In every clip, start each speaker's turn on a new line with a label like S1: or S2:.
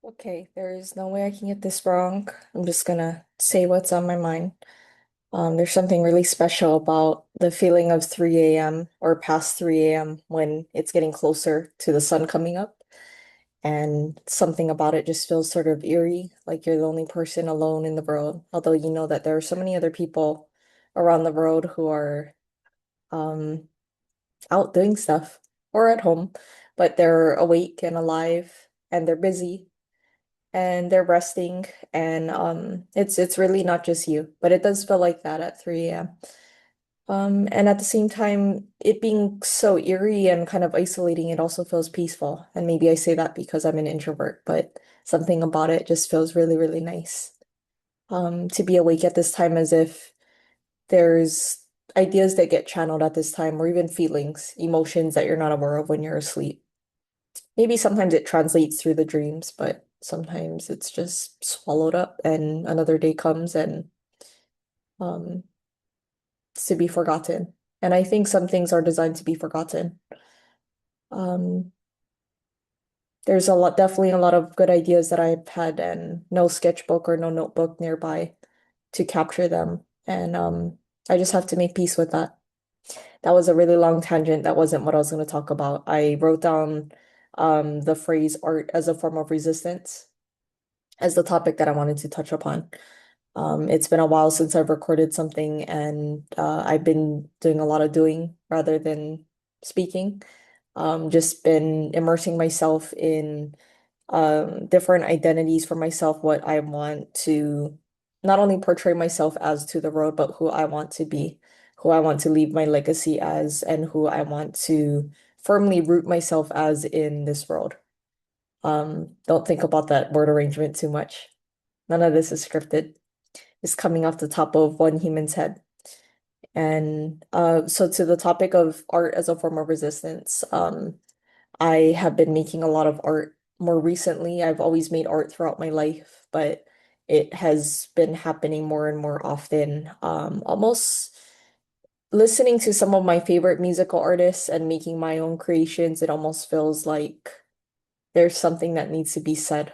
S1: Okay, there's no way I can get this wrong. I'm just gonna say what's on my mind. There's something really special about the feeling of 3 a.m. or past 3 a.m. when it's getting closer to the sun coming up. And something about it just feels sort of eerie, like you're the only person alone in the world. Although you know that there are so many other people around the world who are um, out doing stuff or at home, but they're awake and alive and they're busy and they're resting and it's really not just you, but it does feel like that at 3 a.m. And at the same time, it being so eerie and kind of isolating, it also feels peaceful. And maybe I say that because I'm an introvert, but something about it just feels really, really nice. To be awake at this time as if there's ideas that get channeled at this time, or even feelings, emotions that you're not aware of when you're asleep. Maybe sometimes it translates through the dreams, but sometimes it's just swallowed up and another day comes and um it's to be forgotten. And I think some things are designed to be forgotten. Um there's definitely a lot of good ideas that I've had and no sketchbook or no notebook nearby to capture them. And I just have to make peace with that. That was a really long tangent. That wasn't what I was going to talk about. I wrote down the phrase art as a form of resistance as the topic that I wanted to touch upon. It's been a while since I've recorded something, and I've been doing a lot of doing rather than speaking. Just been immersing myself in different identities for myself, what I want to not only portray myself as to the world, but who I want to be, who I want to leave my legacy as, and who I want to firmly root myself as in this world. Don't think about that word arrangement too much. None of this is scripted. It's coming off the top of one human's head. And so to the topic of art as a form of resistance, I have been making a lot of art more recently. I've always made art throughout my life, but it has been happening more and more often. Almost listening to some of my favorite musical artists and making my own creations, it almost feels like there's something that needs to be said.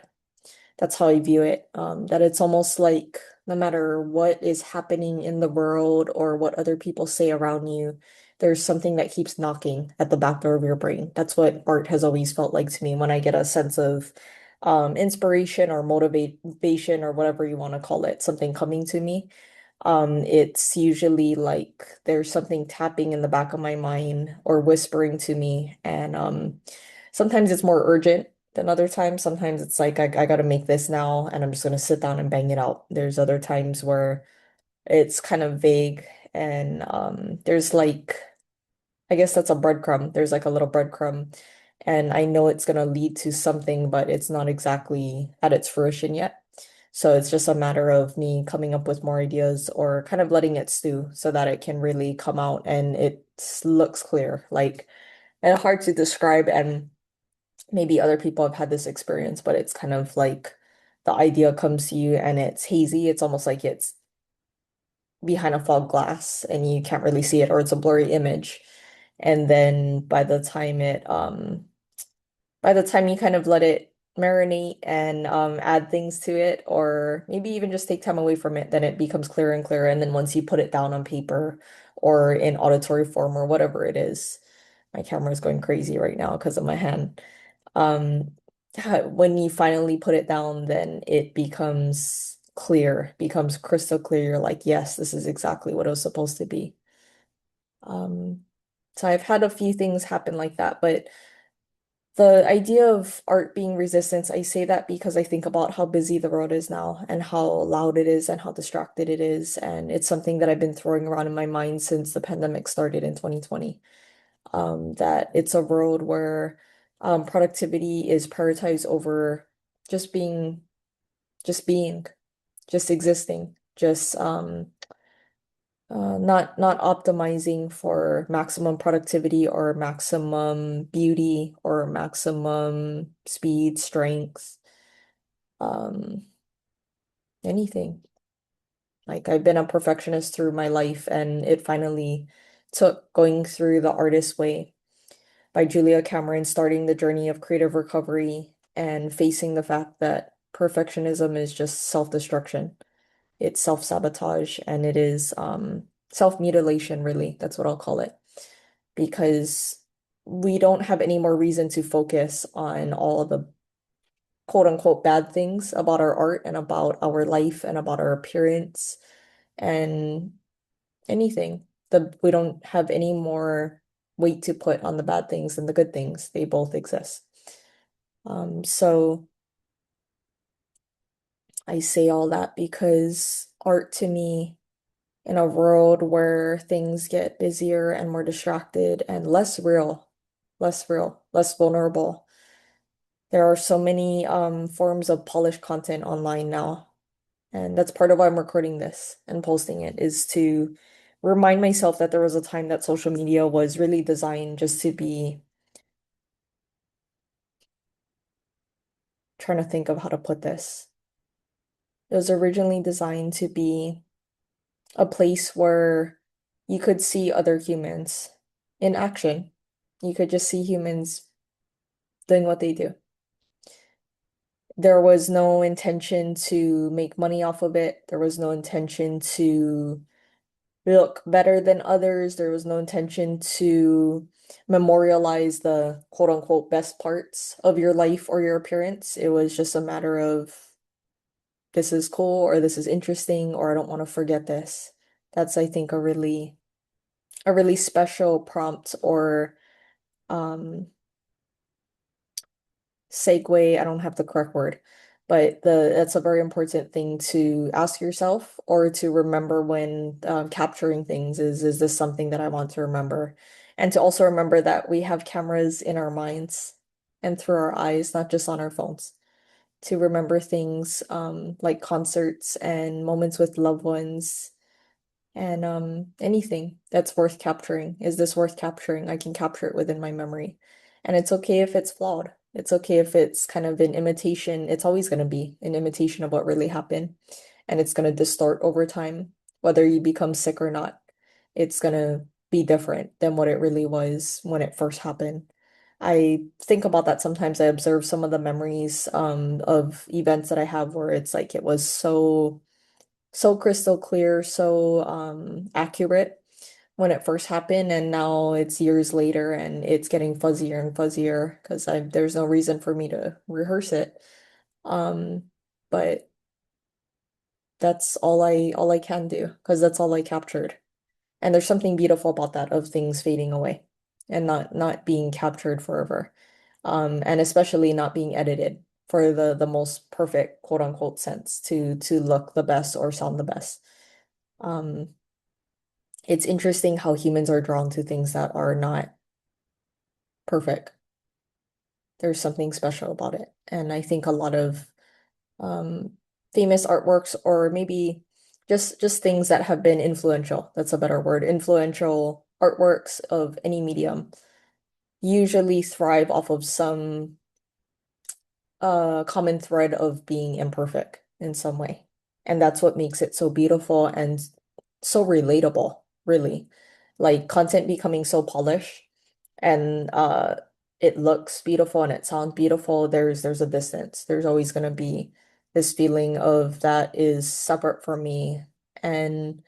S1: That's how I view it. That it's almost like no matter what is happening in the world or what other people say around you, there's something that keeps knocking at the back door of your brain. That's what art has always felt like to me when I get a sense of inspiration or motivation or whatever you want to call it, something coming to me. It's usually like there's something tapping in the back of my mind or whispering to me, and sometimes it's more urgent than other times. Sometimes it's like I gotta make this now and I'm just gonna sit down and bang it out. There's other times where it's kind of vague and there's like I guess that's a breadcrumb. There's like a little breadcrumb and I know it's gonna lead to something, but it's not exactly at its fruition yet. So it's just a matter of me coming up with more ideas or kind of letting it stew so that it can really come out and it looks clear. Like and hard to describe and maybe other people have had this experience, but it's kind of like the idea comes to you and it's hazy. It's almost like it's behind a fog glass and you can't really see it, or it's a blurry image. And then by the time you kind of let it marinate and add things to it, or maybe even just take time away from it, then it becomes clearer and clearer. And then once you put it down on paper or in auditory form or whatever it is, my camera is going crazy right now because of my hand. Um, when you finally put it down, then it becomes clear, becomes crystal clear. You're like, yes, this is exactly what it was supposed to be. Um, so I've had a few things happen like that, but the idea of art being resistance, I say that because I think about how busy the world is now and how loud it is and how distracted it is. And it's something that I've been throwing around in my mind since the pandemic started in 2020. That it's a world where productivity is prioritized over just being, just being, just existing, just not optimizing for maximum productivity or maximum beauty or maximum speed, strength, um, anything. Like I've been a perfectionist through my life, and it finally took going through The Artist's Way by Julia Cameron, starting the journey of creative recovery and facing the fact that perfectionism is just self-destruction. It's self-sabotage and it is self-mutilation, really. That's what I'll call it. Because we don't have any more reason to focus on all of the quote unquote bad things about our art and about our life and about our appearance and anything. We don't have any more weight to put on the bad things than the good things. They both exist. So I say all that because art to me, in a world where things get busier and more distracted and less vulnerable. There are so many forms of polished content online now. And that's part of why I'm recording this and posting it is to remind myself that there was a time that social media was really designed just to be trying to think of how to put this. It was originally designed to be a place where you could see other humans in action. You could just see humans doing what they do. There was no intention to make money off of it. There was no intention to look better than others. There was no intention to memorialize the quote unquote best parts of your life or your appearance. It was just a matter of this is cool or this is interesting or I don't want to forget this. That's, I think, a really special prompt or um segue, I don't have the correct word, but that's a very important thing to ask yourself or to remember when capturing things is this something that I want to remember? And to also remember that we have cameras in our minds and through our eyes, not just on our phones. To remember things like concerts and moments with loved ones and anything that's worth capturing. Is this worth capturing? I can capture it within my memory. And it's okay if it's flawed. It's okay if it's kind of an imitation. It's always going to be an imitation of what really happened. And it's going to distort over time, whether you become sick or not. It's going to be different than what it really was when it first happened. I think about that sometimes. I observe some of the memories of events that I have where it's like it was so crystal clear, so accurate when it first happened, and now it's years later and it's getting fuzzier and fuzzier because I there's no reason for me to rehearse it. Um, but that's all I can do because that's all I captured. And there's something beautiful about that of things fading away and not being captured forever. And especially not being edited for the most perfect quote unquote sense to look the best or sound the best. Um, it's interesting how humans are drawn to things that are not perfect. There's something special about it. And I think a lot of um, famous artworks, or maybe just things that have been influential, that's a better word, influential artworks of any medium, usually thrive off of some common thread of being imperfect in some way. And that's what makes it so beautiful and so relatable, really. Like content becoming so polished and it looks beautiful and it sounds beautiful, there's a distance. There's always gonna be this feeling of that is separate from me. And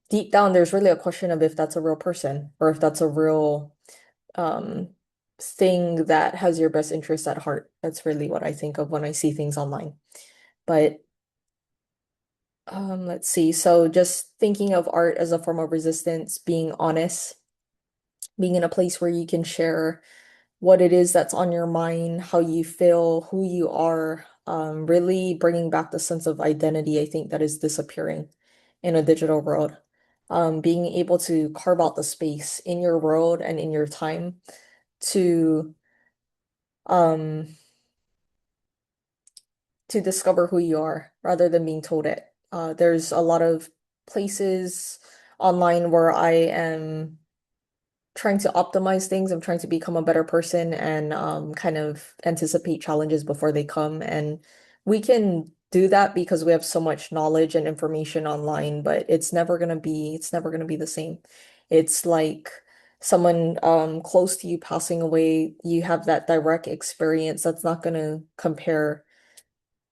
S1: deep down, there's really a question of if that's a real person or if that's a real um thing that has your best interest at heart. That's really what I think of when I see things online. But let's see. So just thinking of art as a form of resistance, being honest, being in a place where you can share what it is that's on your mind, how you feel, who you are, really bringing back the sense of identity, I think that is disappearing in a digital world. Being able to carve out the space in your world and in your time to um to discover who you are rather than being told it. There's a lot of places online where I am trying to optimize things. I'm trying to become a better person and kind of anticipate challenges before they come. And we can do that because we have so much knowledge and information online, but it's never gonna be the same. It's like someone close to you passing away, you have that direct experience that's not going to compare,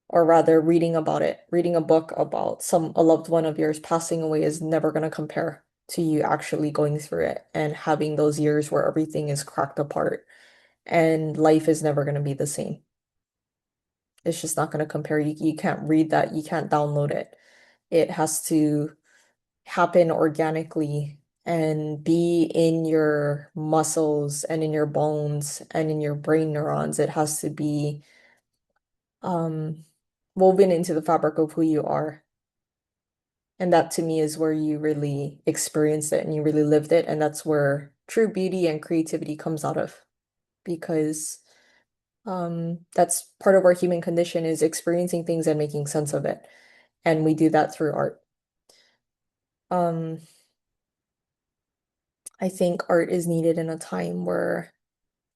S1: or rather reading about it, reading a book about a loved one of yours passing away is never going to compare to you actually going through it and having those years where everything is cracked apart and life is never going to be the same. It's just not going to compare. You can't read that, you can't download it. It has to happen organically and be in your muscles and in your bones and in your brain neurons. It has to be um, woven into the fabric of who you are. And that to me is where you really experienced it and you really lived it. And that's where true beauty and creativity comes out of. Because that's part of our human condition is experiencing things and making sense of it. And we do that through art. Um, I think art is needed in a time where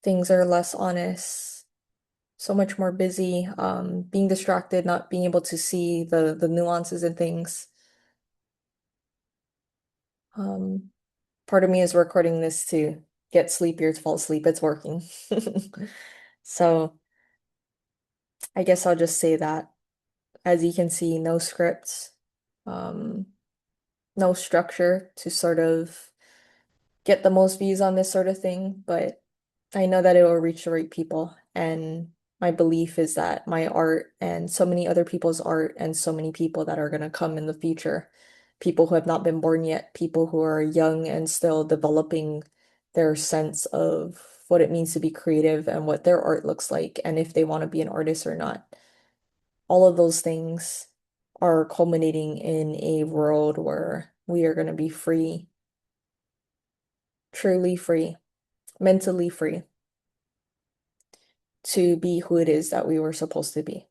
S1: things are less honest, so much more busy, being distracted, not being able to see the nuances in things. Um, Part of me is recording this to get sleepier, to fall asleep. It's working. So I guess I'll just say that. As you can see, no scripts, um, no structure to sort of get the most views on this sort of thing, but I know that it will reach the right people. And my belief is that my art and so many other people's art and so many people that are going to come in the future, people who have not been born yet, people who are young and still developing their sense of what it means to be creative and what their art looks like, and if they want to be an artist or not. All of those things are culminating in a world where we are going to be free, truly free, mentally free to be who it is that we were supposed to be.